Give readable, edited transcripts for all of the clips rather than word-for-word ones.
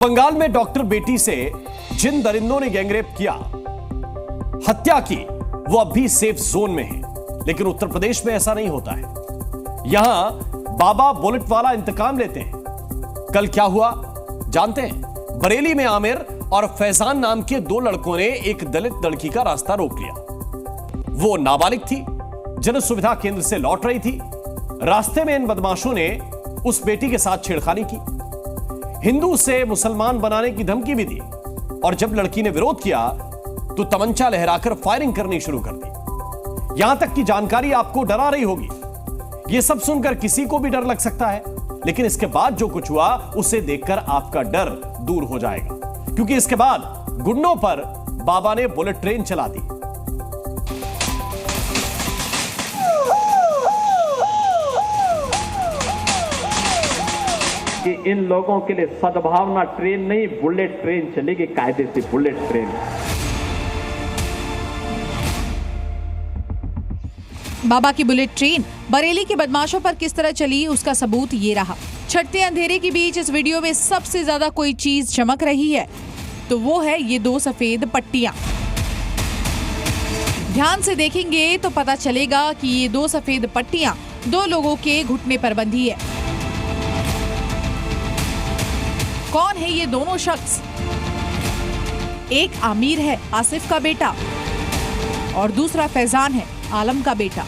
बंगाल में डॉक्टर बेटी से जिन दरिंदों ने गैंगरेप किया, हत्या की, वो अब भी सेफ जोन में है। लेकिन उत्तर प्रदेश में ऐसा नहीं होता है। यहां बाबा बुलेट वाला इंतकाम लेते हैं। कल क्या हुआ जानते हैं? बरेली में आमिर और फैजान नाम के दो लड़कों ने एक दलित लड़की का रास्ता रोक लिया। वो नाबालिग थी, जन सुविधा केंद्र से लौट रही थी। रास्ते में इन बदमाशों ने उस बेटी के साथ छेड़खानी की, हिंदू से मुसलमान बनाने की धमकी भी दी और जब लड़की ने विरोध किया तो तमंचा लहराकर फायरिंग करनी शुरू कर दी। यहां तक की जानकारी आपको डरा रही होगी। यह सब सुनकर किसी को भी डर लग सकता है, लेकिन इसके बाद जो कुछ हुआ उसे देखकर आपका डर दूर हो जाएगा, क्योंकि इसके बाद गुंडों पर बाबा ने बुलेट ट्रेन चला दी। कि इन लोगों के लिए सद्भावना ट्रेन नहीं, बुलेट ट्रेन चलेगी, कायदे से बुलेट ट्रेन। बाबा की बुलेट ट्रेन बरेली के बदमाशों पर किस तरह चली, उसका सबूत ये रहा। छठते अंधेरे के बीच इस वीडियो में सबसे ज्यादा कोई चीज चमक रही है तो वो है ये दो सफेद पट्टियां। ध्यान से देखेंगे तो पता चलेगा कि ये दो सफेद पट्टियां दो लोगों के घुटने पर बंधी है। कौन है ये दोनों शख्स? एक आमिर है, आसिफ का बेटा, और दूसरा फैजान है, आलम का बेटा।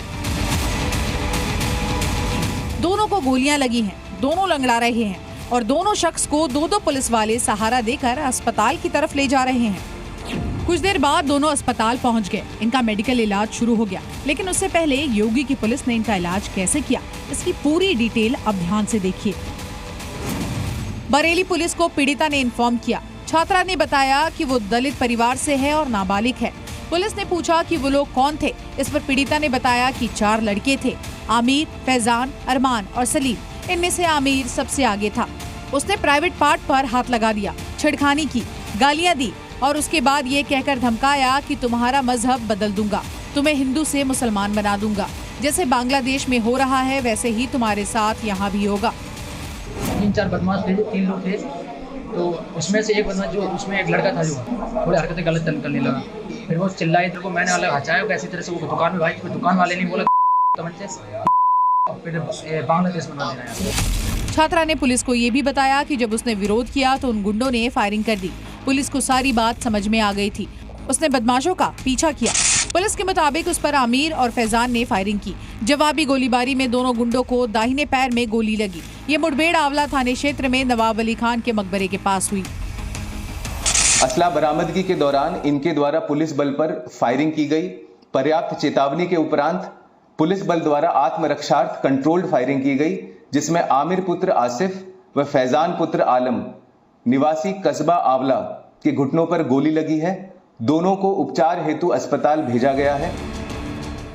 दोनों को गोलियां लगी हैं, दोनों लंगड़ा रहे हैं और दोनों शख्स को दो दो पुलिस वाले सहारा देकर अस्पताल की तरफ ले जा रहे हैं। कुछ देर बाद दोनों अस्पताल पहुंच गए। इनका मेडिकल इलाज शुरू हो गया, लेकिन उससे पहले योगी की पुलिस ने इनका इलाज कैसे किया, इसकी पूरी डिटेल अब ध्यान से देखिए। बरेली पुलिस को पीड़िता ने इन्फॉर्म किया। छात्रा ने बताया कि वो दलित परिवार से है और नाबालिग है। पुलिस ने पूछा कि वो लोग कौन थे। इस पर पीड़िता ने बताया कि 4 लड़के थे, आमिर, फैजान, अरमान और सलीम। इनमें से आमिर सबसे आगे था। उसने प्राइवेट पार्ट पर हाथ लगा दिया, छेड़खानी की, गालियां दी और उसके बाद ये कहकर धमकाया कि तुम्हारा मजहब बदल दूंगा, तुम्हें हिंदू से मुसलमान बना दूंगा। जैसे बांग्लादेश में हो रहा है वैसे ही तुम्हारे साथ यहाँ भी होगा। 3-4 बदमाश थे, 3 लोग थे। तो उसमें से एक बदमाश, जो उसमें एक लड़का था जो थोड़ी हरकतें गलत करने लगा। फिर वो चिल्लाए, तो मैंने अलग हचाया कैसी तरह से। वो दुकान में भाई, दुकान वाले ने बोला तमंचे, फिर बांग्लादेश बना देना है। छात्रा ने पुलिस को ये भी बताया कि जब उसने विरोध किया तो उन गुंडों ने फायरिंग कर दी। पुलिस को सारी बात समझ में आ गई थी। उसने बदमाशों का पीछा किया। पुलिस के मुताबिक उस पर आमिर और फैजान ने फायरिंग की। जवाबी गोलीबारी में दोनों गुंडों को दाहिने पैर में गोली लगी। ये मुठभेड़ आंवला थाने क्षेत्र में नवाब अली खान के मकबरे के पास हुई। असला बरामदगी के दौरान इनके द्वारा पुलिस बल पर फायरिंग की गई। पर्याप्त चेतावनी के उपरांत पुलिस बल द्वारा आत्मरक्षार्थ कंट्रोल्ड फायरिंग की गई, जिसमें आमिर पुत्र आसिफ व फैजान पुत्र आलम निवासी कस्बा आंवला के घुटनों पर गोली लगी है। दोनों को उपचार हेतु अस्पताल भेजा गया है।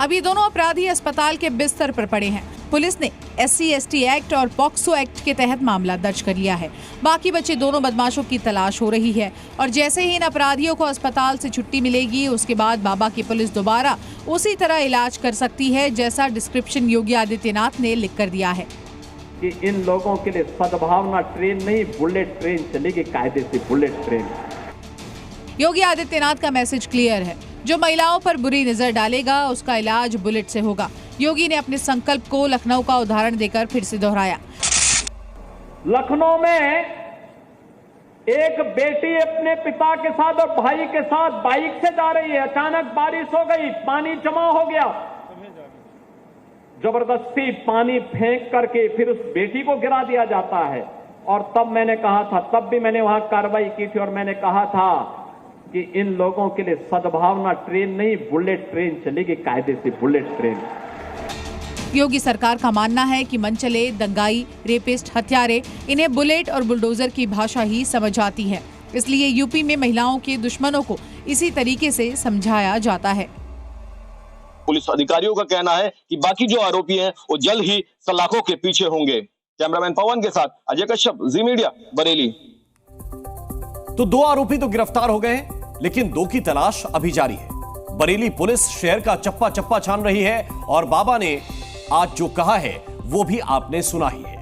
अभी दोनों अपराधी अस्पताल के बिस्तर पर पड़े हैं। पुलिस ने SC/ST एक्ट और पॉक्सो एक्ट के तहत मामला दर्ज कर लिया है। बाकी बचे दोनों बदमाशों की तलाश हो रही है और जैसे ही इन अपराधियों को अस्पताल से छुट्टी मिलेगी उसके बाद बाबा की पुलिस दोबारा उसी तरह इलाज कर सकती है जैसा डिस्क्रिप्शन योगी आदित्यनाथ ने लिख कर दिया है। कि इन लोगों के लिए सद्भावना ट्रेन नहीं, बुलेट ट्रेन चलेगी, कायदे से बुलेट ट्रेन। योगी आदित्यनाथ का मैसेज क्लियर है। जो महिलाओं पर बुरी नजर डालेगा उसका इलाज बुलेट से होगा। योगी ने अपने संकल्प को लखनऊ का उदाहरण देकर फिर से दोहराया। लखनऊ में एक बेटी अपने पिता के साथ और भाई के साथ बाइक से जा रही है। अचानक बारिश हो गई, पानी जमा हो गया। जबरदस्ती पानी फेंक करके फिर उस बेटी को गिरा दिया जाता है। और तब मैंने कहा था, तब भी मैंने वहां कार्रवाई की थी और मैंने कहा था कि इन लोगों के लिए सद्भावना ट्रेन नहीं, बुलेट ट्रेन चलेगी, कायदे से बुलेट ट्रेन। योगी सरकार का मानना है कि मनचले, दंगाई, रेपिस्ट, हत्यारे, इन्हें बुलेट और बुलडोजर की भाषा ही समझ आती है। इसलिए यूपी में महिलाओं के दुश्मनों को इसी तरीके से समझाया जाता है। पुलिस अधिकारियों का कहना है कि बाकी जो आरोपी हैं वो जल्द ही सलाखों के पीछे होंगे। कैमरामैन पवन के साथ अजय कश्यप, जी मीडिया, बरेली। तो 2 आरोपी तो गिरफ्तार हो गए, लेकिन 2 की तलाश अभी जारी है। बरेली पुलिस शहर का चप्पा चप्पा छान रही है और बाबा ने आज जो कहा है वो भी आपने सुना ही है।